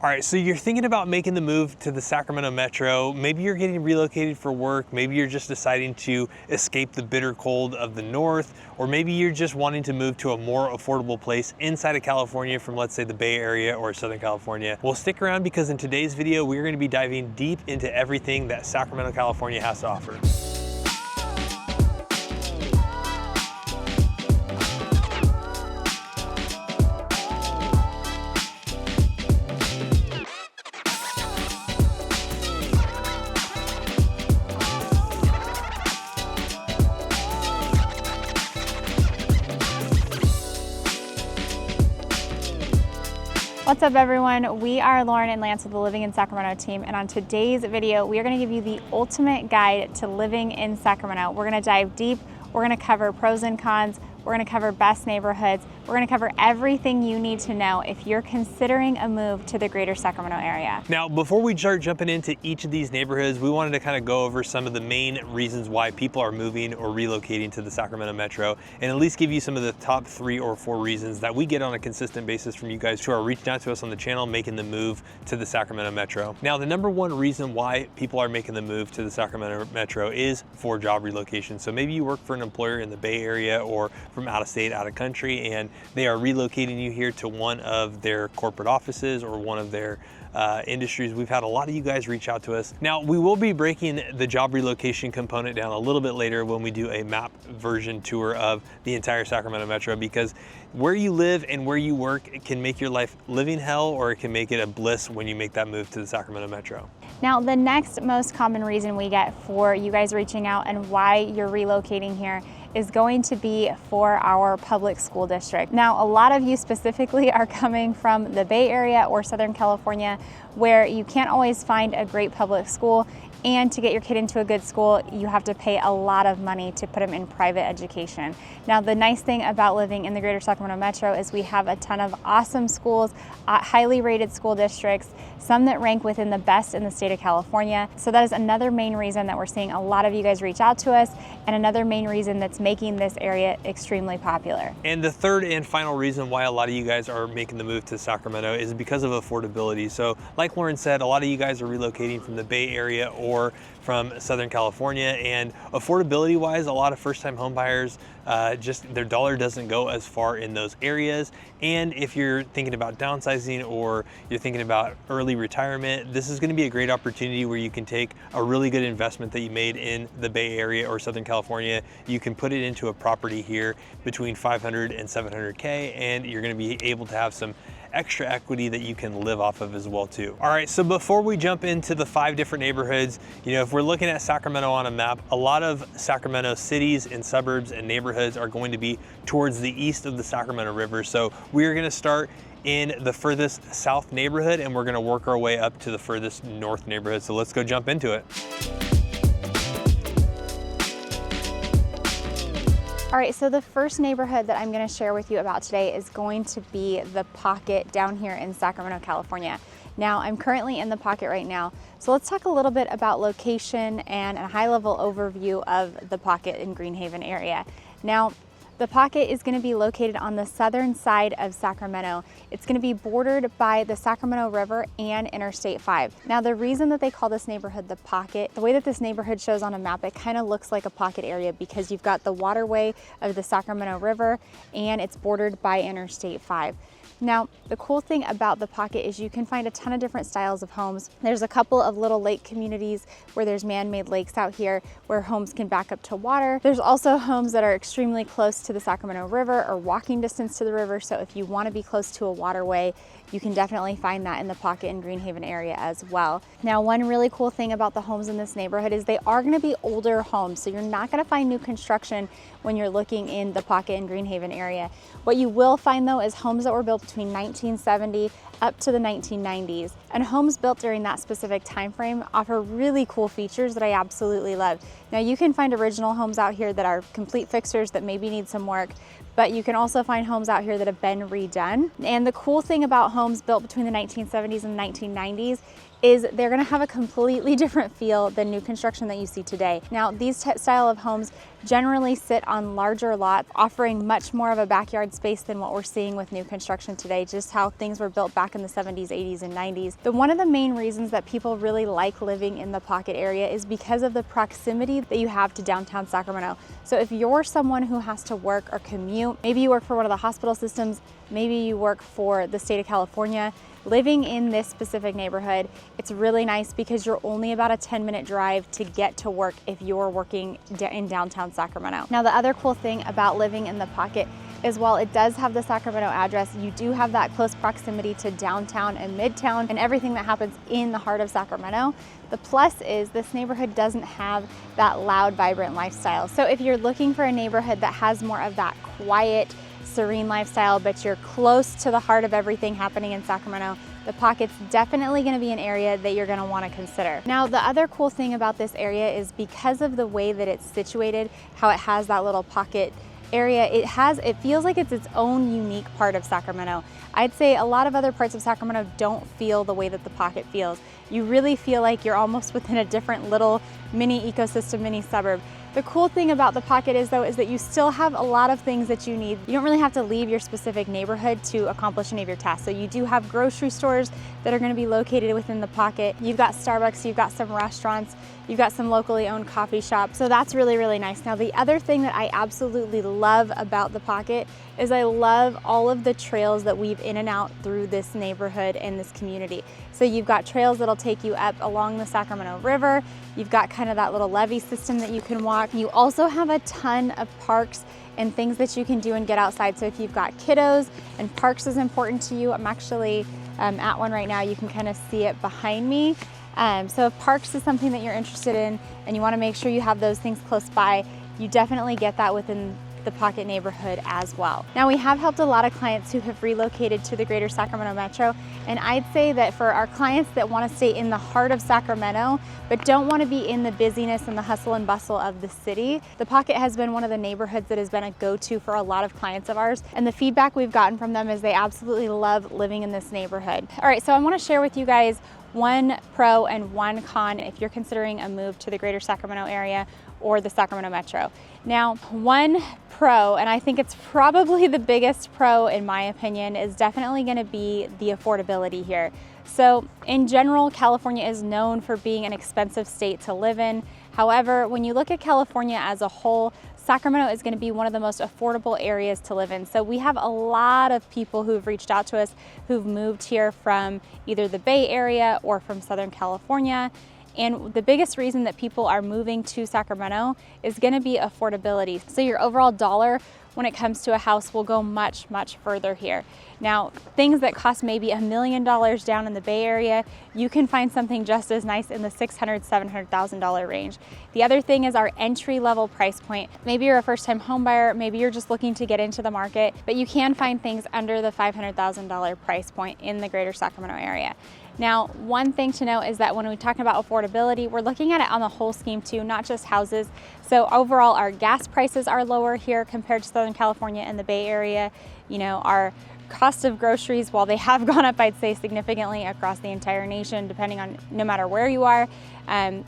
All right, so you're thinking about making the move to the Sacramento Metro. Maybe you're getting relocated for work. Maybe you're just deciding to escape the bitter cold of the north, or maybe you're just wanting to move to a more affordable place inside of California from, let's say, the Bay Area or Southern California. Well, stick around because in today's video, we're going to be diving deep into everything that Sacramento, California has to offer. What's up everyone? We are Lauren and Lance with the Living in Sacramento team, and on today's video we are going to give you the ultimate guide to living in Sacramento. We're going to dive deep, we're going to cover pros and cons, we're going to cover best neighborhoods, we're going to cover everything you need to know if you're considering a move to the greater Sacramento area. Now, before we start jumping into each of these neighborhoods, we wanted to kind of go over some of the main reasons why people are moving or relocating to the Sacramento Metro, and at least give you some of the top 3 or 4 reasons that we get on a consistent basis from you guys who are reaching out to us on the channel making the move to the Sacramento Metro. Now, the number 1 reason why people are making the move to the Sacramento Metro is for job relocation. So maybe you work for an employer in the Bay Area or from out of state, out of country, and they are relocating you here to one of their corporate offices or one of their industries. We've had a lot of you guys reach out to us. Now, we will be breaking the job relocation component down a little bit later when we do a map version tour of the entire Sacramento Metro, because where you live and where you work can make your life living hell, or it can make it a bliss when you make that move to the Sacramento Metro. Now, the next most common reason we get for you guys reaching out and why you're relocating here is going to be for our public school district. Now, a lot of you specifically are coming from the Bay Area or Southern California, where you can't always find a great public school, and to get your kid into a good school, you have to pay a lot of money to put them in private education. Now, the nice thing about living in the greater Sacramento Metro is we have a ton of awesome schools, highly rated school districts, some that rank within the best in the state of California. So that is another main reason that we're seeing a lot of you guys reach out to us, and another main reason that's making this area extremely popular. And the third and final reason why a lot of you guys are making the move to Sacramento is because of affordability. So like Lauren said, a lot of you guys are relocating from the Bay Area or from Southern California, and affordability wise, a lot of first-time home buyers, just their dollar doesn't go as far in those areas. And if you're thinking about downsizing or you're thinking about early retirement, this is going to be a great opportunity where you can take a really good investment that you made in the Bay Area or Southern California. You can put it into a property here between 500 and 700K, and you're going to be able to have some extra equity that you can live off of as well too. All right, so before we jump into the 5 different neighborhoods, you know, if we're looking at Sacramento on a map, a lot of Sacramento cities and suburbs and neighborhoods are going to be towards the east of the Sacramento River. So we're gonna start in the furthest south neighborhood, and we're gonna work our way up to the furthest north neighborhood. So let's go jump into it. All right, so the first neighborhood that I'm going to share with you about today is going to be the Pocket down here in Sacramento, California. Now, I'm currently in the Pocket right now, so let's talk a little bit about location and a high-level overview of the Pocket in Greenhaven area. Now, the Pocket is going to be located on the southern side of Sacramento. It's going to be bordered by the Sacramento River and Interstate 5. Now, the reason that they call this neighborhood the Pocket, the way that this neighborhood shows on a map, it kind of looks like a pocket area because you've got the waterway of the Sacramento River and it's bordered by Interstate 5. Now, the cool thing about the Pocket is you can find a ton of different styles of homes. There's a couple of little lake communities where there's man-made lakes out here where homes can back up to water. There's also homes that are extremely close to the Sacramento River or walking distance to the river. So if you want to be close to a waterway, you can definitely find that in the Pocket and Greenhaven area as well. Now, one really cool thing about the homes in this neighborhood is they are going to be older homes. So you're not going to find new construction when you're looking in the Pocket and Greenhaven area. What you will find though is homes that were built between 1970 up to the 1990s. And homes built during that specific time frame offer really cool features that I absolutely love. Now, you can find original homes out here that are complete fixers that maybe need some work, but you can also find homes out here that have been redone. And the cool thing about homes built between the 1970s and 1990s is they're gonna have a completely different feel than new construction that you see today. Now, these style of homes generally sit on larger lots, offering much more of a backyard space than what we're seeing with new construction today, just how things were built back in the 70s, 80s, and 90s. But one of the main reasons that people really like living in the Pocket area is because of the proximity that you have to downtown Sacramento. So if you're someone who has to work or commute, maybe you work for one of the hospital systems, maybe you work for the state of California, living in this specific neighborhood, it's really nice because you're only about a 10-minute drive to get to work if you're working in downtown Sacramento. Now, the other cool thing about living in the Pocket is while it does have the Sacramento address, you do have that close proximity to downtown and midtown and everything that happens in the heart of Sacramento. The plus is this neighborhood doesn't have that loud, vibrant lifestyle. So if you're looking for a neighborhood that has more of that quiet, serene lifestyle, but you're close to the heart of everything happening in Sacramento, the Pocket's definitely going to be an area that you're going to want to consider. Now, the other cool thing about this area is because of the way that it's situated, how it has that little pocket area, it feels like it's its own unique part of Sacramento. I'd say a lot of other parts of Sacramento don't feel the way that the Pocket feels. You really feel like you're almost within a different little mini ecosystem, mini suburb. The cool thing about the Pocket is that you still have a lot of things that you need. You don't really have to leave your specific neighborhood to accomplish any of your tasks. So you do have grocery stores that are going to be located within the Pocket. You've got Starbucks, you've got some restaurants, you've got some locally owned coffee shops. So that's really, really nice. Now, the other thing that I absolutely love about the Pocket is I love all of the trails that weave in and out through this neighborhood and this community. So you've got trails that'll take you up along the Sacramento River. You've got kind of that little levee system that you can walk. You also have a ton of parks and things that you can do and get outside. So if you've got kiddos and parks is important to you, I'm actually at one right now. You can kind of see it behind me. So if parks is something that you're interested in and you want to make sure you have those things close by, you definitely get that within the Pocket neighborhood as well. Now, we have helped a lot of clients who have relocated to the greater Sacramento metro, and I'd say that for our clients that want to stay in the heart of Sacramento but don't want to be in the busyness and the hustle and bustle of the city, the Pocket has been one of the neighborhoods that has been a go-to for a lot of clients of ours, and the feedback we've gotten from them is they absolutely love living in this neighborhood. All right, so I want to share with you guys one pro and one con if you're considering a move to the greater Sacramento area or the Sacramento metro. Now, one pro, and I think it's probably the biggest pro in my opinion, is definitely going to be the affordability here. So in general, California is known for being an expensive state to live in. However, when you look at California as a whole, Sacramento is going to be one of the most affordable areas to live in. So we have a lot of people who've reached out to us who've moved here from either the Bay Area or from Southern California. And the biggest reason that people are moving to Sacramento is going to be affordability. So your overall dollar when it comes to a house will go much, much further here. Now, things that cost maybe $1 million down in the Bay Area, you can find something just as nice in the $600,000, $700,000 range. The other thing is our entry-level price point. Maybe you're a first-time home buyer, maybe you're just looking to get into the market, but you can find things under the $500,000 price point in the greater Sacramento area. Now, one thing to note is that when we talk about affordability, we're looking at it on the whole scheme too, not just houses. So overall, our gas prices are lower here compared to Southern California and the Bay Area. You know, our cost of groceries, while they have gone up, I'd say significantly across the entire nation, depending on no matter where you are.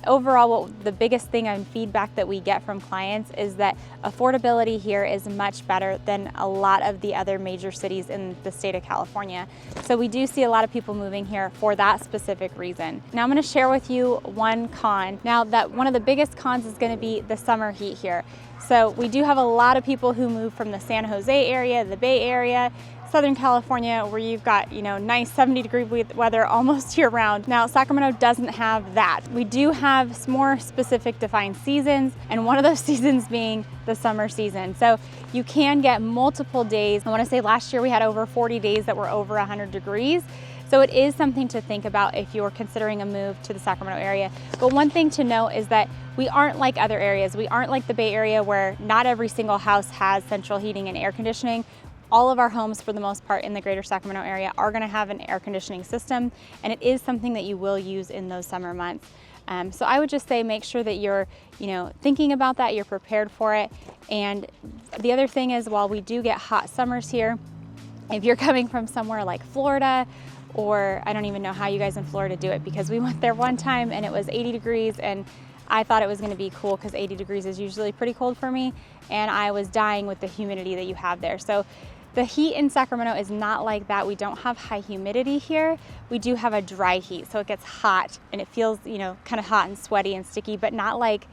Overall, the biggest thing and feedback that we get from clients is that affordability here is much better than a lot of the other major cities in the state of California. So we do see a lot of people moving here for that specific reason. Now I'm going to share with you one con. Now, that one of the biggest cons is going to be the summer heat here. So we do have a lot of people who move from the San Jose area, the Bay Area, Southern California, where you've got, you know, nice 70-degree weather almost year round. Now, Sacramento doesn't have that. We do have more specific defined seasons, and one of those seasons being the summer season. So you can get multiple days. I want to say last year we had over 40 days that were over 100 degrees. So it is something to think about if you're considering a move to the Sacramento area. But one thing to note is that we aren't like other areas. We aren't like the Bay Area where not every single house has central heating and air conditioning. All of our homes, for the most part, in the greater Sacramento area are going to have an air conditioning system, and it is something that you will use in those summer months. So I would just say make sure that you're, thinking about that, you're prepared for it. And the other thing is, while we do get hot summers here, if you're coming from somewhere like Florida, or I don't even know how you guys in Florida do it, because we went there one time and it was 80 degrees and I thought it was going to be cool because 80 degrees is usually pretty cold for me, and I was dying with the humidity that you have there. So the heat in Sacramento is not like that. We don't have high humidity here. We do have a dry heat, so it gets hot and it feels, kind of hot and sweaty and sticky, but not like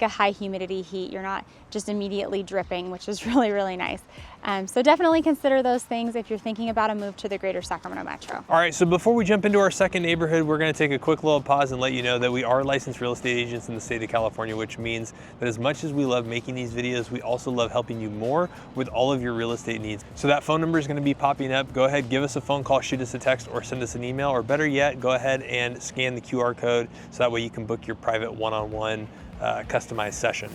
a high humidity heat. You're not just immediately dripping, which is really, really nice. So definitely consider those things if you're thinking about a move to the greater Sacramento metro. All right, so before we jump into our second neighborhood, we're gonna take a quick little pause and let you know that we are licensed real estate agents in the state of California, which means that as much as we love making these videos, we also love helping you more with all of your real estate needs. So that phone number is gonna be popping up. Go ahead, give us a phone call, shoot us a text, or send us an email, or better yet, go ahead and scan the QR code so that way you can book your private one-on-one customized session.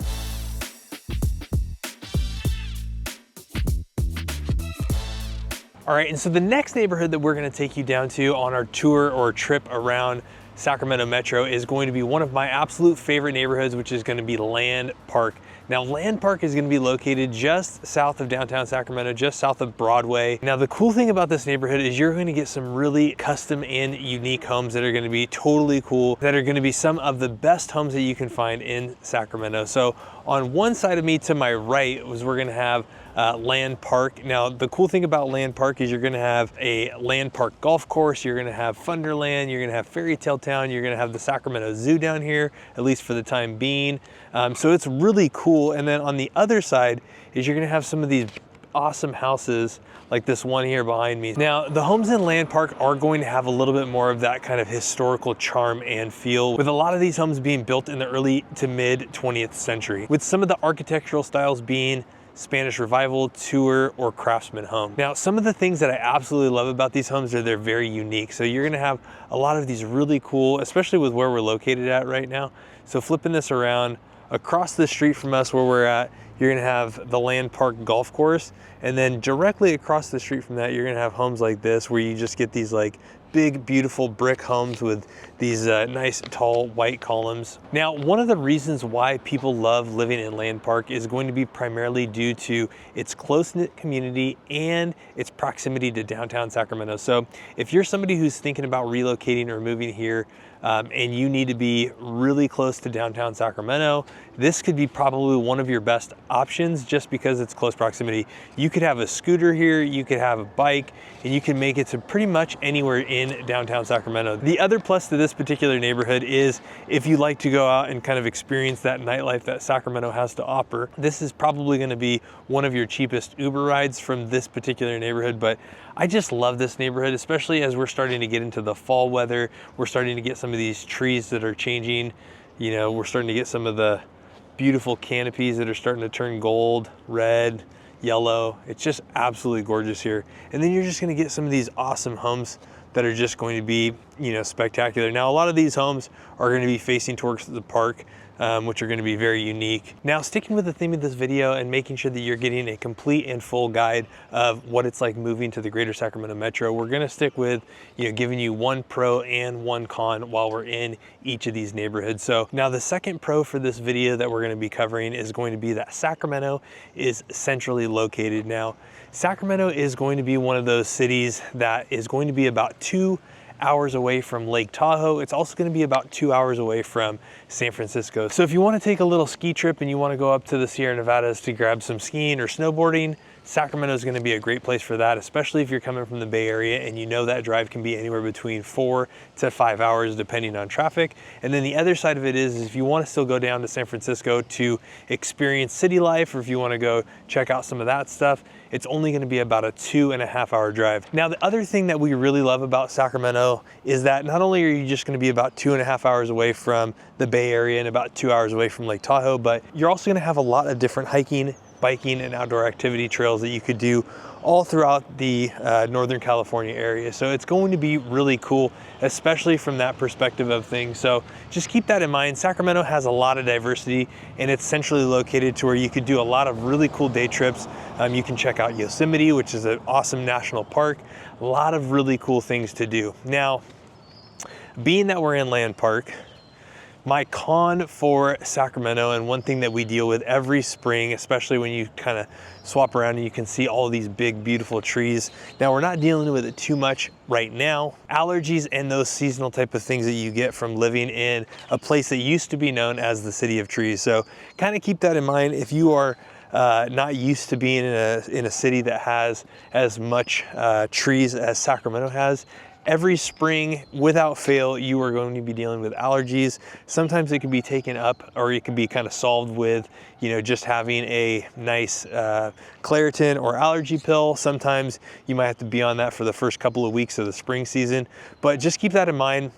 All right, and so the next neighborhood that we're gonna take you down to on our tour or trip around Sacramento Metro is going to be one of my absolute favorite neighborhoods, which is gonna be Land Park. Now, Land Park is gonna be located just south of downtown Sacramento, just south of Broadway. Now, the cool thing about this neighborhood is you're gonna get some really custom and unique homes that are gonna be totally cool, that are gonna be some of the best homes that you can find in Sacramento. So on one side of me to my right we're gonna have Land Park. Now, the cool thing about Land Park is you're gonna have a Land Park golf course, you're gonna have Funderland, you're gonna have Fairy Tale Town, you're gonna have the Sacramento Zoo down here, at least for the time being. So it's really cool. And then on the other side is you're gonna have some of these awesome houses like this one here behind me. Now, the homes in Land Park are going to have a little bit more of that kind of historical charm and feel, with a lot of these homes being built in the early to mid 20th century, with some of the architectural styles being Spanish Revival, Tour, or Craftsman home. Now, some of the things that I absolutely love about these homes are they're very unique. So you're gonna have a lot of these really cool, especially with where we're located at right now. So flipping this around, across the street from us where we're at, you're gonna have the Land Park golf course. And then directly across the street from that, you're gonna have homes like this where you just get these like big, beautiful brick homes with these nice tall white columns. Now, one of the reasons why people love living in Land Park is going to be primarily due to its close-knit community and its proximity to downtown Sacramento. So if you're somebody who's thinking about relocating or moving here, and you need to be really close to downtown Sacramento, this could be probably one of your best options just because it's close proximity. You could have a scooter here, you could have a bike, and you can make it to pretty much anywhere in downtown Sacramento. The other plus to this particular neighborhood is if you like to go out and kind of experience that nightlife that Sacramento has to offer, this is probably gonna be one of your cheapest Uber rides from this particular neighborhood. But I just love this neighborhood, especially as we're starting to get into the fall weather. We're starting to get some of these trees that are changing. We're starting to get some of the beautiful canopies that are starting to turn gold, red, yellow. It's just absolutely gorgeous here. And then you're just gonna get some of these awesome homes that are just going to be, spectacular. Now, a lot of these homes are gonna be facing towards the park, which are gonna be very unique. Now, sticking with the theme of this video and making sure that you're getting a complete and full guide of what it's like moving to the greater Sacramento Metro, we're gonna stick with, giving you one pro and one con while we're in each of these neighborhoods. So now the second pro for this video that we're gonna be covering is going to be that Sacramento is centrally located. Now, Sacramento is going to be one of those cities that is going to be about 2 hours away from Lake Tahoe. It's also going to be about 2 hours away from San Francisco. So if you want to take a little ski trip and you want to go up to the Sierra Nevadas to grab some skiing or snowboarding, Sacramento is going to be a great place for that, especially if you're coming from the Bay Area and that drive can be anywhere between 4 to 5 hours depending on traffic. And then the other side of it is if you want to still go down to San Francisco to experience city life, or if you want to go check out some of that stuff, it's only going to be about a 2.5 hour drive. Now, the other thing that we really love about Sacramento is that not only are you just going to be about 2.5 hours away from the Bay Area and about 2 hours away from Lake Tahoe, but you're also going to have a lot of different hiking, biking, and outdoor activity trails that you could do all throughout the Northern California area. So it's going to be really cool, especially from that perspective of things. So just keep that in mind. Sacramento has a lot of diversity and it's centrally located to where you could do a lot of really cool day trips. You can check out Yosemite, which is an awesome national park. A lot of really cool things to do. Now, being that we're in Land Park, My con for Sacramento, and one thing that we deal with every spring, especially when you kind of swap around and you can see all these big, beautiful trees. Now, we're not dealing with it too much right now. Allergies and those seasonal type of things that you get from living in a place that used to be known as the City of Trees. So kind of keep that in mind if you are not used to being in a city that has as much trees as Sacramento has. Every spring, without fail, you are going to be dealing with allergies. Sometimes it can be taken up, or it can be kind of solved with, you know, just having a nice Claritin or allergy pill. Sometimes you might have to be on that for the first couple of weeks of the spring season, but just keep that in mind.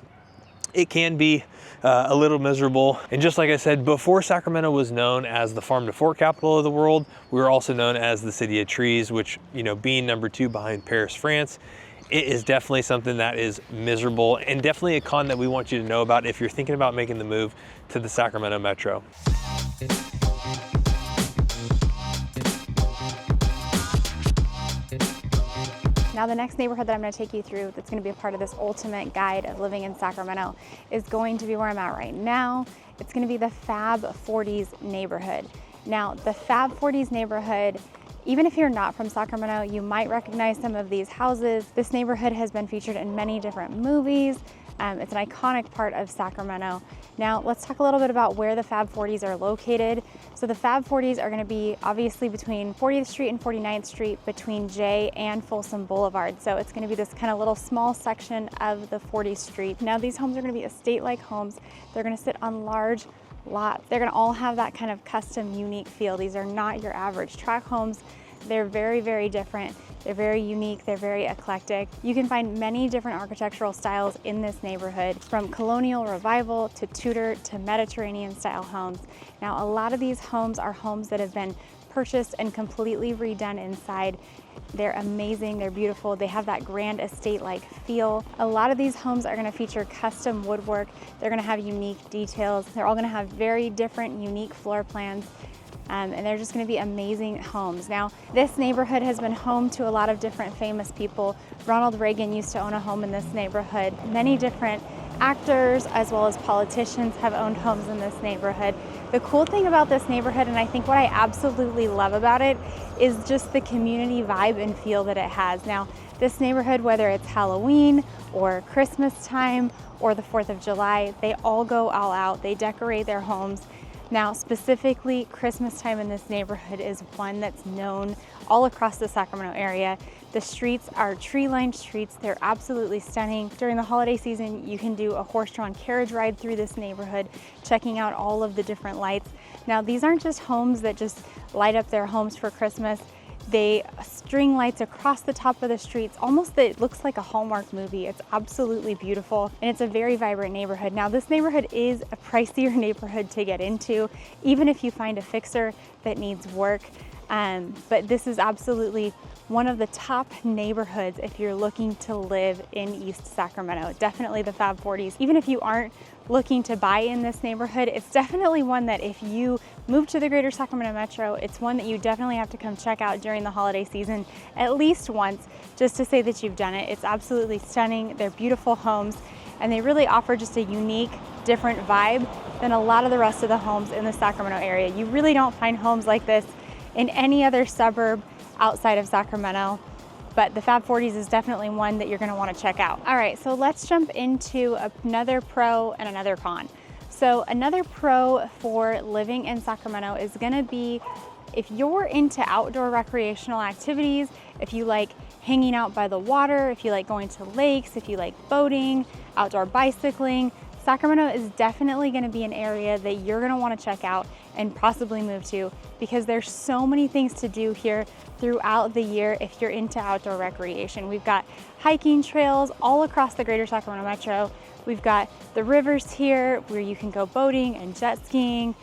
It can be a little miserable. And just like I said, before Sacramento was known as the farm to fork capital of the world, we were also known as the City of Trees, which, you know, being number 2 behind Paris, France, it is definitely something that is miserable, and definitely a con that we want you to know about if you're thinking about making the move to the Sacramento Metro. Now, the next neighborhood that I'm going to take you through that's going to be a part of this ultimate guide of living in Sacramento is going to be where I'm at right now. It's going to be the Fab 40s neighborhood. Now, the Fab 40s neighborhood, even if you're not from Sacramento, you might recognize some of these houses. This neighborhood has been featured in many different movies. It's an iconic part of Sacramento. Now, let's talk a little bit about where the Fab 40s are located. So the Fab 40s are going to be obviously between 40th Street and 49th Street, between Jay and Folsom Boulevard. So it's going to be this kind of little small section of the 40th Street. Now, these homes are going to be estate-like homes. They're going to sit on large lots. They're going to all have that kind of custom, unique feel. These are not your average tract homes. They're very, very different. They're very unique. They're very eclectic. You can find many different architectural styles in this neighborhood, from colonial revival to Tudor to Mediterranean style homes. Now, a lot of these homes are homes that have been purchased and completely redone inside. They're amazing, they're beautiful, they have that grand estate-like feel. A lot of these homes are going to feature custom woodwork. They're going to have unique details. They're all going to have very different, unique floor plans. And they're just going to be amazing homes. Now, this neighborhood has been home to a lot of different famous people. Ronald Reagan used to own a home in this neighborhood. Many different actors as well as politicians have owned homes in this neighborhood. The cool thing about this neighborhood, and I think what I absolutely love about it, is just the community vibe and feel that it has. Now, this neighborhood, whether it's Halloween or Christmas time or the 4th of July, they all go all out. They decorate their homes. Now, specifically, Christmas time in this neighborhood is one that's known all across the Sacramento area. The streets are tree-lined streets. They're absolutely stunning. During the holiday season, you can do a horse-drawn carriage ride through this neighborhood, checking out all of the different lights. Now, these aren't just homes that just light up their homes for Christmas. They string lights across the top of the streets, almost that it looks like a Hallmark movie. It's absolutely beautiful, and it's a very vibrant neighborhood. Now, this neighborhood is a pricier neighborhood to get into, even if you find a fixer that needs work. But this is absolutely one of the top neighborhoods if you're looking to live in East Sacramento. Definitely the Fab 40s. Even if you aren't looking to buy in this neighborhood, it's definitely one that if you move to the greater Sacramento Metro, it's one that you definitely have to come check out during the holiday season at least once, just to say that you've done it. It's absolutely stunning. They're beautiful homes, and they really offer just a unique, different vibe than a lot of the rest of the homes in the Sacramento area. You really don't find homes like this in any other suburb outside of Sacramento, but the Fab 40s is definitely one that you're going to want to check out. All right, so let's jump into another pro and another con. So another pro for living in Sacramento is going to be if you're into outdoor recreational activities, if you like hanging out by the water, if you like going to lakes, if you like boating, outdoor bicycling, Sacramento is definitely going to be an area that you're going to want to check out and possibly move to, because there's so many things to do here throughout the year if you're into outdoor recreation. We've got hiking trails all across the greater Sacramento Metro. We've got the rivers here where you can go boating and jet skiing,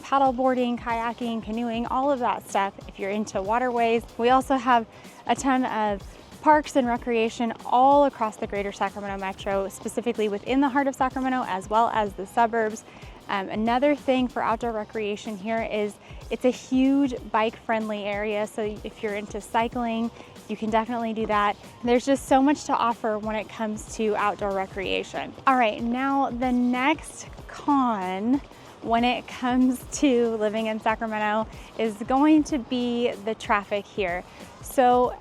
paddle boarding, kayaking, canoeing, all of that stuff if you're into waterways. We also have a ton of parks and recreation all across the greater Sacramento Metro, specifically within the heart of Sacramento as well as the suburbs. Another thing for outdoor recreation here is it's a huge bike-friendly area. So if you're into cycling, you can definitely do that. There's just so much to offer when it comes to outdoor recreation. All right, now the next con when it comes to living in Sacramento is going to be the traffic here. So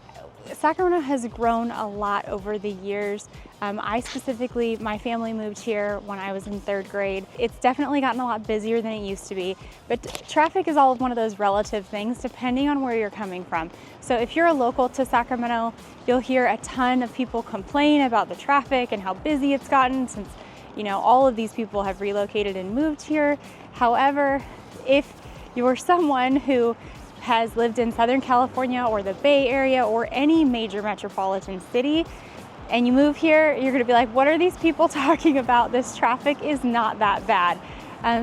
Sacramento has grown a lot over the years. I specifically, my family moved here when I was in 3rd grade. It's definitely gotten a lot busier than it used to be, but traffic is all one of those relative things depending on where you're coming from. So if you're a local to Sacramento, you'll hear a ton of people complain about the traffic and how busy it's gotten since, you know, all of these people have relocated and moved here. However, if you're someone who has lived in Southern California or the Bay Area or any major metropolitan city, and you move here, you're gonna be like, what are these people talking about? This traffic is not that bad.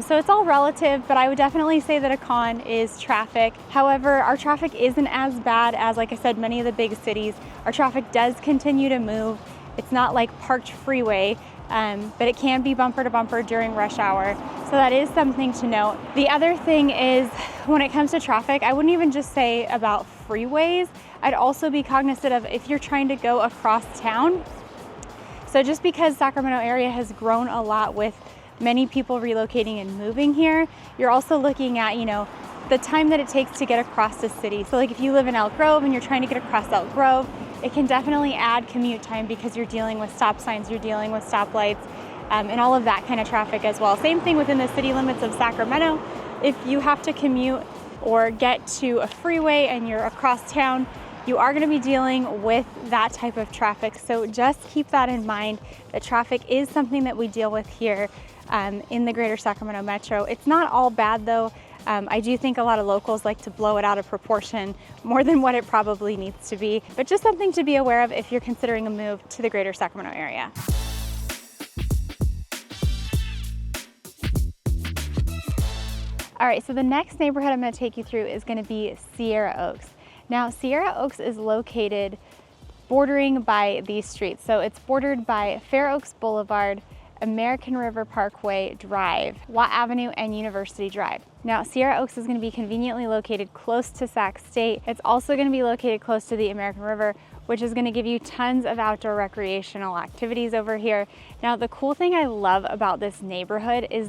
So it's all relative, but I would definitely say that a con is traffic. However, our traffic isn't as bad as, like I said, many of the big cities. Our traffic does continue to move. It's not like parked freeway, but it can be bumper to bumper during rush hour. So that is something to note. The other thing is when it comes to traffic, I wouldn't even just say about freeways. I'd also be cognizant of if you're trying to go across town. So just because Sacramento area has grown a lot with many people relocating and moving here, you're also looking at, you know, the time that it takes to get across the city. So like if you live in Elk Grove and you're trying to get across Elk Grove, it can definitely add commute time because you're dealing with stop signs, you're dealing with stoplights, and all of that kind of traffic as well. Same thing within the city limits of Sacramento. If you have to commute or get to a freeway and you're across town, you are going to be dealing with that type of traffic. So just keep that in mind, that traffic is something that we deal with here in the greater Sacramento metro. It's not all bad though. I do think a lot of locals like to blow it out of proportion more than what it probably needs to be, but just something to be aware of if you're considering a move to the greater Sacramento area. All right, so the next neighborhood I'm going to take you through is going to be Sierra Oaks. Now, Sierra Oaks is located bordering by these streets. So it's bordered by Fair Oaks Boulevard, American River Parkway Drive, Watt Avenue, and University Drive. Now, Sierra Oaks is going to be conveniently located close to Sac State. It's also going to be located close to the American River, which is going to give you tons of outdoor recreational activities over here. Now, the cool thing I love about this neighborhood is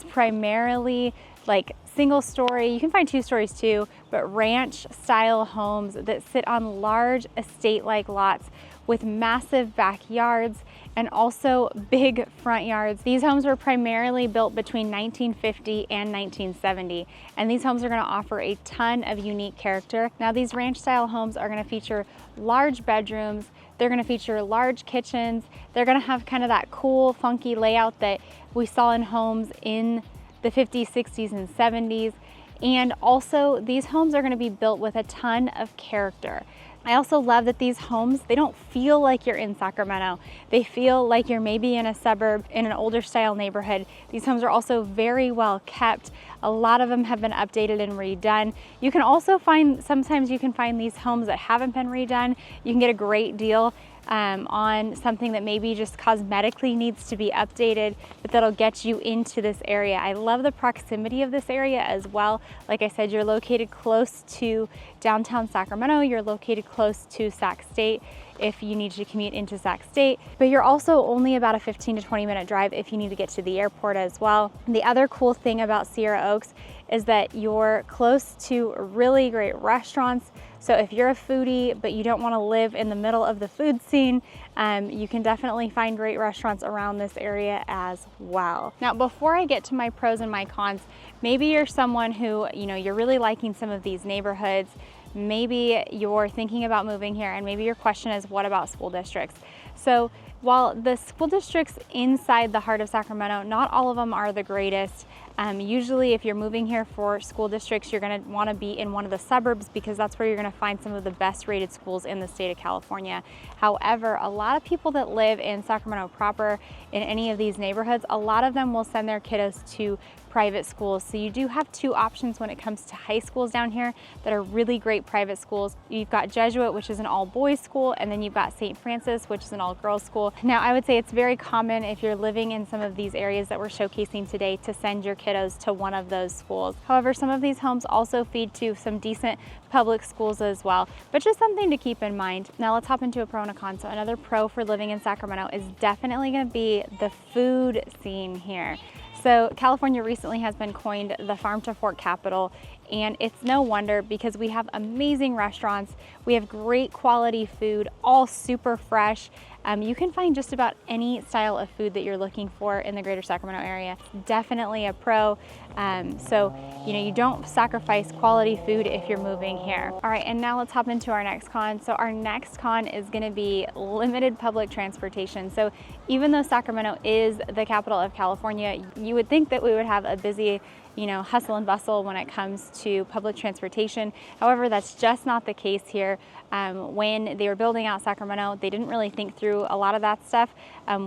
primarily like single story, you can find 2 stories too, but ranch style homes that sit on large estate-like lots with massive backyards and also big front yards. These homes were primarily built between 1950 and 1970, and these homes are going to offer a ton of unique character. Now, these ranch style homes are going to feature large bedrooms, they're going to feature large kitchens, they're going to have kind of that cool, funky layout that we saw in homes in the 50s, 60s, and 70s. And also, these homes are going to be built with a ton of character. I also love that these homes, they don't feel like you're in Sacramento. They feel like you're maybe in a suburb, in an older style neighborhood. These homes are also very well kept. A lot of them have been updated and redone. You can also find, sometimes you can find these homes that haven't been redone. You can get a great deal on something that maybe just cosmetically needs to be updated, but that'll get you into this area. I love the proximity of this area as well. Like I said, you're located close to downtown Sacramento, you're located close to Sac State if you need to commute into Sac State, but you're also only about a 15 to 20 minute drive if you need to get to the airport as well. The other cool thing about Sierra Oaks is that you're close to really great restaurants. So if you're a foodie, but you don't want to live in the middle of the food scene, you can definitely find great restaurants around this area as well. Now, before I get to my pros and my cons, maybe you're someone who, you're really liking some of these neighborhoods. Maybe you're thinking about moving here, and maybe your question is, what about school districts? So while the school districts inside the heart of Sacramento, not all of them are the greatest. Usually if you're moving here for school districts, you're going to want to be in one of the suburbs because that's where you're going to find some of the best rated schools in the state of California. However, a lot of people that live in Sacramento proper in any of these neighborhoods, a lot of them will send their kiddos to private schools. So you do have 2 options when it comes to high schools down here that are really great private schools. You've got Jesuit, which is an all boys school, and then you've got St. Francis, which is an all girls school. school. Now, I would say it's very common if you're living in some of these areas that we're showcasing today to send your kiddos to one of those schools. However, some of these homes also feed to some decent public schools as well, but just something to keep in mind. Now let's hop into a pro and a con. So another pro for living in Sacramento is definitely going to be the food scene here. So California recently has been coined the farm to fork capital, and it's no wonder because we have amazing restaurants, we have great quality food, all super fresh. You can find just about any style of food that you're looking for in the greater Sacramento area. Definitely a pro. So, you don't sacrifice quality food if you're moving here. All right, and now let's hop into our next con. So our next con is gonna be limited public transportation. So even though Sacramento is the capital of California, you would think that we would have a busy hustle and bustle when it comes to public transportation. However, that's just not the case here. When they were building out Sacramento, they didn't really think through a lot of that stuff.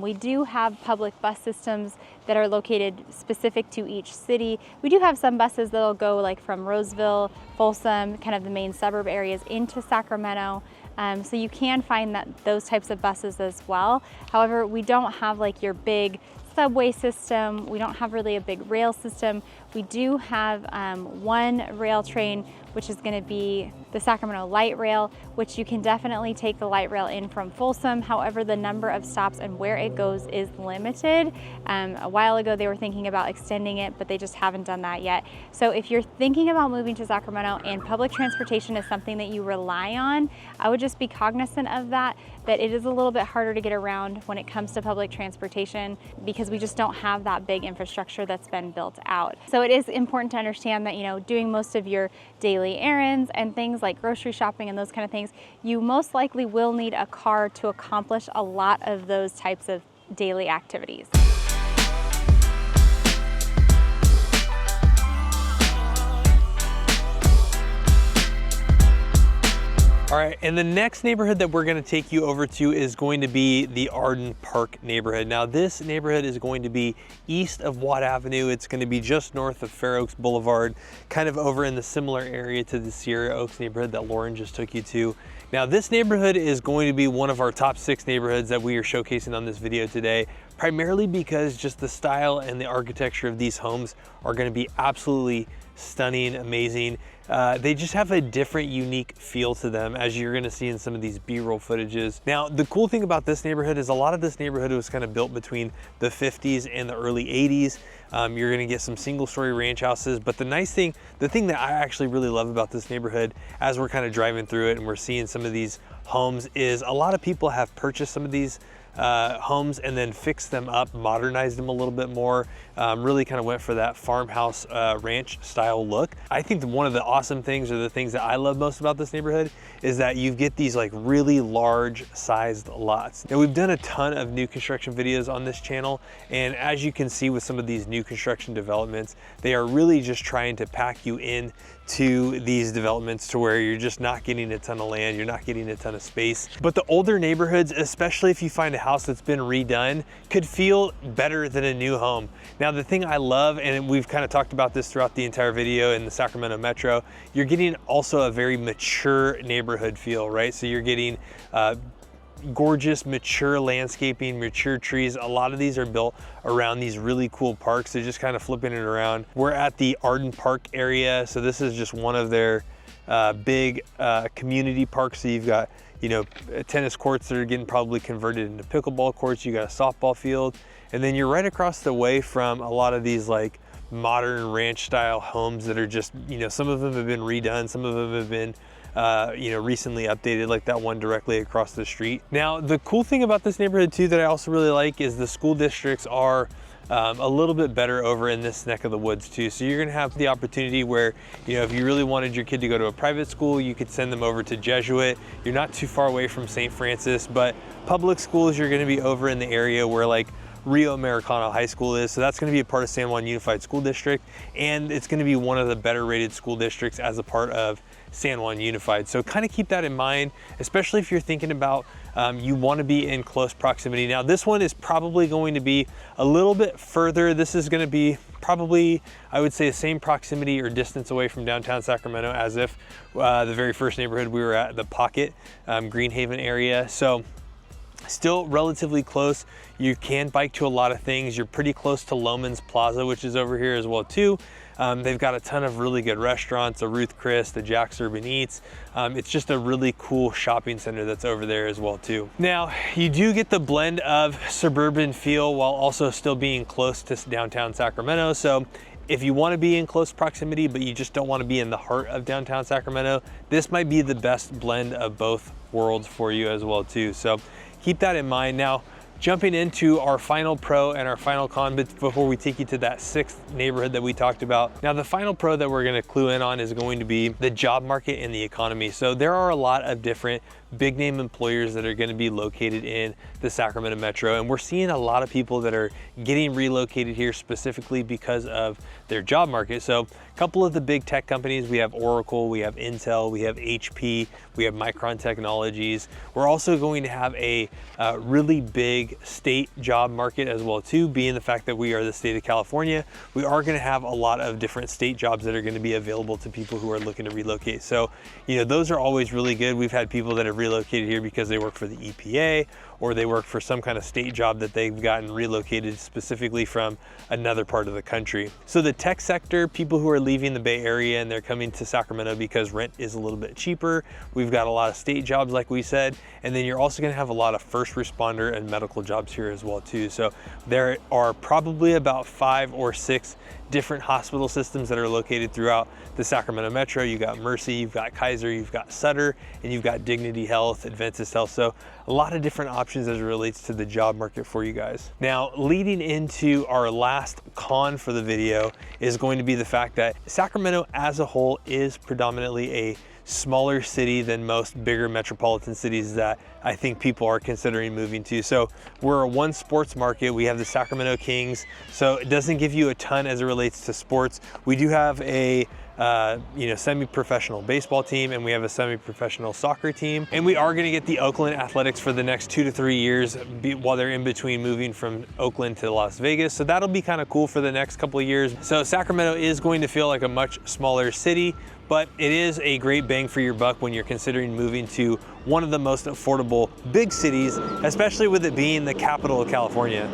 We do have public bus systems that are located specific to each city. We do have some buses that'll go like from Roseville, Folsom, kind of the main suburb areas into Sacramento. So you can find those types of buses as well. However, we don't have like your big subway system. We don't have really a big rail system. We do have one rail train, which is going to be the Sacramento Light Rail, which you can definitely take the light rail in from Folsom. However, the number of stops and where it goes is limited. A while ago, they were thinking about extending it, but they just haven't done that yet. So if you're thinking about moving to Sacramento and public transportation is something that you rely on, I would just be cognizant of that it is a little bit harder to get around when it comes to public transportation because we just don't have that big infrastructure that's been built out. So it is important to understand that, doing most of your daily errands and things like grocery shopping and those kind of things, you most likely will need a car to accomplish a lot of those types of daily activities. All right, and the next neighborhood that we're gonna take you over to is going to be the Arden Park neighborhood. Now this neighborhood is going to be east of Watt Avenue. It's gonna be just north of Fair Oaks Boulevard, kind of over in the similar area to the Sierra Oaks neighborhood that Lauren just took you to. Now this neighborhood is going to be one of our top 6 neighborhoods that we are showcasing on this video today, primarily because just the style and the architecture of these homes are gonna be absolutely stunning, amazing. They just have a different, unique feel to them, as you're gonna see in some of these B-roll footages. Now, the cool thing about this neighborhood is a lot of this neighborhood was kind of built between the 50s and the early 80s. You're gonna get some single-story ranch houses, but the thing that I actually really love about this neighborhood, as we're kind of driving through it and we're seeing some of these homes, is a lot of people have purchased some of these homes and then fixed them up, modernized them a little bit more, really kind of went for that farmhouse ranch style look. I think one of the awesome things, or the things that I love most about this neighborhood, is that you get these like really large sized lots. Now we've done a ton of new construction videos on this channel, and as you can see with some of these new construction developments, they are really just trying to pack you in to these developments to where you're just not getting a ton of land, you're not getting a ton of space. But the older neighborhoods, especially if you find a house that's been redone, could feel better than a new home. Now the thing I love, and we've kind of talked about this throughout the entire video in the Sacramento Metro, you're getting also a very mature neighborhood feel, right? So you're getting gorgeous, mature landscaping, mature trees. A lot of these are built around these really cool parks. They're just kind of flipping it around. We're at the Arden Park area. So this is just one of their big community parks. So you've got, tennis courts that are getting probably converted into pickleball courts. You got a softball field. And then you're right across the way from a lot of these like modern ranch style homes that are just, some of them have been redone. Some of them have been recently updated, like that one directly across the street. Now, the cool thing about this neighborhood too that I also really like is the school districts are a little bit better over in this neck of the woods too. So you're gonna have the opportunity where, if you really wanted your kid to go to a private school, you could send them over to Jesuit. You're not too far away from St. Francis, but public schools, you're gonna be over in the area where like Rio Americano High School is. So that's going to be a part of San Juan Unified School District, and it's going to be one of the better rated school districts as a part of San Juan Unified. So kind of keep that in mind, especially if you're thinking about you want to be in close proximity. Now this one is probably going to be a little bit further. This is going to be probably, I would say, the same proximity or distance away from downtown Sacramento as if the very first neighborhood we were at, the Pocket, Greenhaven area. So Still relatively close. You can bike to a lot of things. You're pretty close to Loman's Plaza, which is over here as well too. They've got a ton of really good restaurants, a Ruth Chris, the Jack's Urban Eats. It's just a really cool shopping center that's over there as well too. Now, you do get the blend of suburban feel while also still being close to downtown Sacramento. So if you want to be in close proximity, but you just don't want to be in the heart of downtown Sacramento, this might be the best blend of both worlds for you as well too. So keep that in mind. Now, jumping into our final pro and our final con before we take you to that 6th neighborhood that we talked about. Now, the final pro that we're gonna clue in on is going to be the job market and the economy. So there are a lot of different big name employers that are gonna be located in the Sacramento Metro. And we're seeing a lot of people that are getting relocated here specifically because of their job market. So a couple of the big tech companies, we have Oracle, we have Intel, we have HP, we have Micron Technologies. We're also going to have a really big state job market as well too, being the fact that we are the state of California. We are gonna have a lot of different state jobs that are gonna be available to people who are looking to relocate. So, you know, those are always really good. We've had people that have relocated here because they work for the EPA or they work for some kind of state job that they've gotten relocated specifically from another part of the country. So the tech sector, people who are leaving the Bay Area and they're coming to Sacramento because rent is a little bit cheaper. We've got a lot of state jobs like we said, and then you're also gonna have a lot of first responder and medical jobs here as well too. So there are probably about 5 or 6 different hospital systems that are located throughout the Sacramento Metro. You've got Mercy, you've got Kaiser, you've got Sutter, and you've got Dignity Health, Adventist Health. So a lot of different options as it relates to the job market for you guys. Now, leading into our last con for the video is going to be the fact that Sacramento as a whole is predominantly a smaller city than most bigger metropolitan cities that I think people are considering moving to. So we're a one sports market. We have the Sacramento Kings, so it doesn't give you a ton as it relates to sports. We do have a semi-professional baseball team, and we have a semi-professional soccer team, and we are going to get the Oakland Athletics for the next 2 to 3 years while they're in between moving from Oakland to Las Vegas. So that'll be kind of cool for the next couple of years. So Sacramento is going to feel like a much smaller city, but it is a great bang for your buck when you're considering moving to one of the most affordable big cities, especially with it being the capital of California.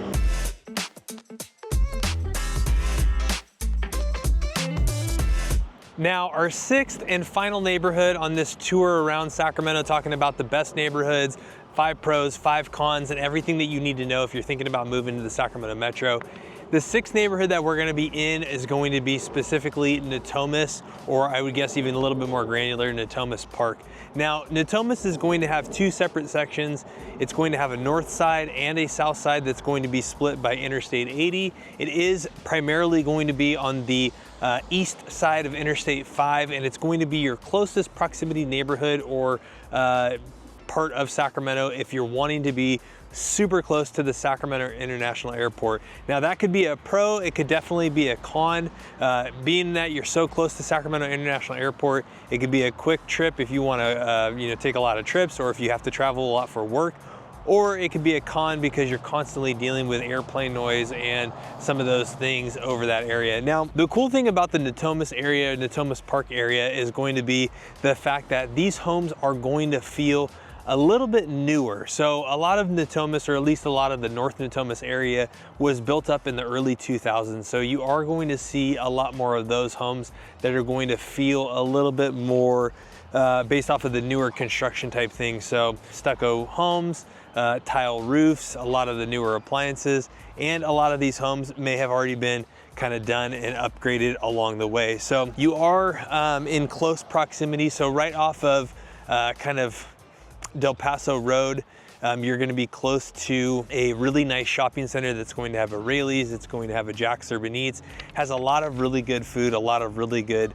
Now, our 6th and final neighborhood on this tour around Sacramento, talking about the best neighborhoods, 5 pros, 5 cons, and everything that you need to know if you're thinking about moving to the Sacramento Metro. The 6th neighborhood that we're gonna be in is going to be specifically Natomas, or I would guess even a little bit more granular, Natomas Park. Now, Natomas is going to have 2 separate sections. It's going to have a north side and a south side that's going to be split by Interstate 80. It is primarily going to be on the east side of Interstate 5, and it's going to be your closest proximity neighborhood or part of Sacramento if you're wanting to be super close to the Sacramento International Airport. Now, that could be a pro, it could definitely be a con. Being that you're so close to Sacramento International Airport, it could be a quick trip if you want to take a lot of trips, or if you have to travel a lot for work. Or it could be a con because you're constantly dealing with airplane noise and some of those things over that area. Now, the cool thing about the Natomas area, Natomas Park area, is going to be the fact that these homes are going to feel a little bit newer. So a lot of Natomas, or at least a lot of the North Natomas area, was built up in the early 2000s. So you are going to see a lot more of those homes that are going to feel a little bit more based off of the newer construction type things. So stucco homes, tile roofs, a lot of the newer appliances, and a lot of these homes may have already been kind of done and upgraded along the way. So you are in close proximity. So right off of kind of Del Paso Road, you're going to be close to a really nice shopping center that's going to have a Rayleigh's, it's going to have a Jack's Urban Eats, has a lot of really good food, a lot of really good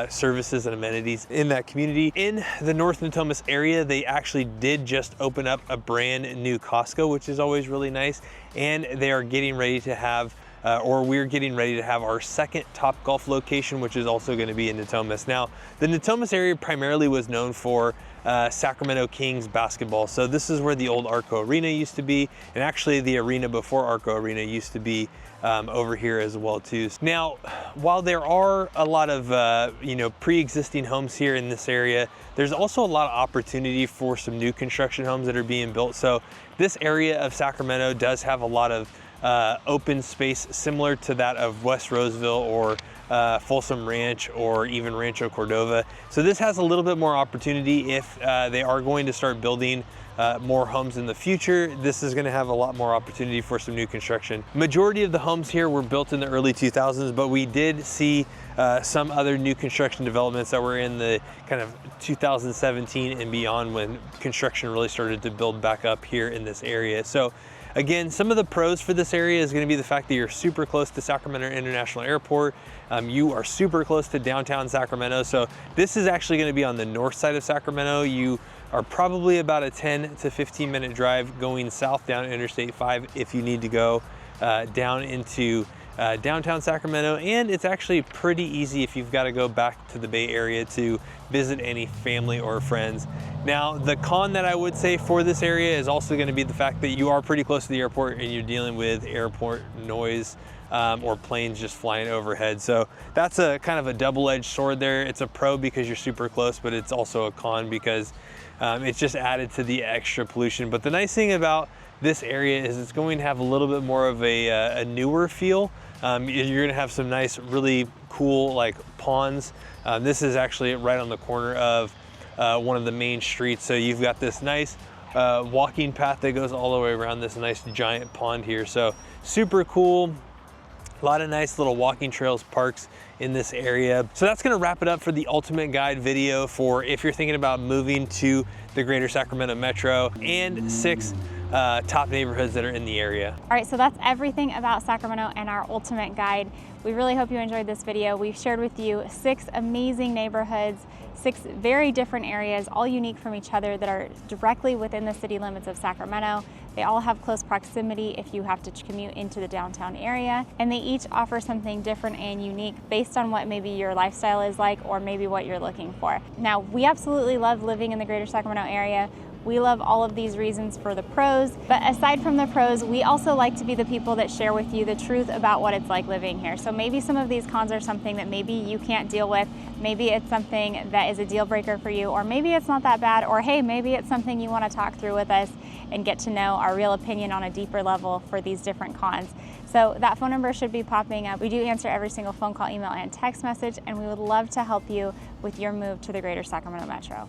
services and amenities in that community. In the North Natomas area, they actually did just open up a brand new Costco, which is always really nice, and they are getting ready to have we're getting ready to have our 2nd Topgolf location, which is also going to be in Natomas. Now, the Natomas area primarily was known for Sacramento Kings basketball. So this is where the old Arco Arena used to be, and actually the arena before Arco Arena used to be over here as well too. Now, while there are a lot of pre-existing homes here in this area, there's also a lot of opportunity for some new construction homes that are being built. So this area of Sacramento does have a lot of open space similar to that of West Roseville or Folsom Ranch or even Rancho Cordova. So this has a little bit more opportunity if they are going to start building more homes in the future. This is going to have a lot more opportunity for some new construction. Majority of the homes here were built in the early 2000s, but we did see some other new construction developments that were in the kind of 2017 and beyond, when construction really started to build back up here in this area. So again, some of the pros for this area is going to be the fact that you're super close to Sacramento International Airport. You are super close to downtown Sacramento. So this is actually going to be on the north side of Sacramento. You are probably about a 10 to 15 minute drive going south down Interstate 5 if you need to go down into downtown Sacramento. And it's actually pretty easy if you've got to go back to the Bay Area to visit any family or friends. Now, the con that I would say for this area is also going to be the fact that you are pretty close to the airport and you're dealing with airport noise or planes just flying overhead. So that's a kind of a double-edged sword there. It's a pro because you're super close, but it's also a con because it's just added to the extra pollution. But the nice thing about this area is it's going to have a little bit more of a newer feel. You're gonna have some nice, really cool like ponds. This is actually right on the corner of one of the main streets. So you've got this nice walking path that goes all the way around this nice giant pond here. So super cool. A lot of nice little walking trails, parks in this area. So that's gonna wrap it up for the ultimate guide video for if you're thinking about moving to the greater Sacramento Metro, and 6 top neighborhoods that are in the area. All right, so that's everything about Sacramento and our ultimate guide. We really hope you enjoyed this video. We've shared with you 6 amazing neighborhoods, 6 very different areas, all unique from each other, that are directly within the city limits of Sacramento. They all have close proximity if you have to commute into the downtown area, and they each offer something different and unique based on what maybe your lifestyle is like or maybe what you're looking for. Now, we absolutely love living in the greater Sacramento area. We love all of these reasons for the pros, but aside from the pros, we also like to be the people that share with you the truth about what it's like living here. So maybe some of these cons are something that maybe you can't deal with, maybe it's something that is a deal breaker for you, or maybe it's not that bad, or hey, maybe it's something you want to talk through with us and get to know our real opinion on a deeper level for these different cons. So that phone number should be popping up. We do answer every single phone call, email, and text message, and we would love to help you with your move to the greater Sacramento Metro.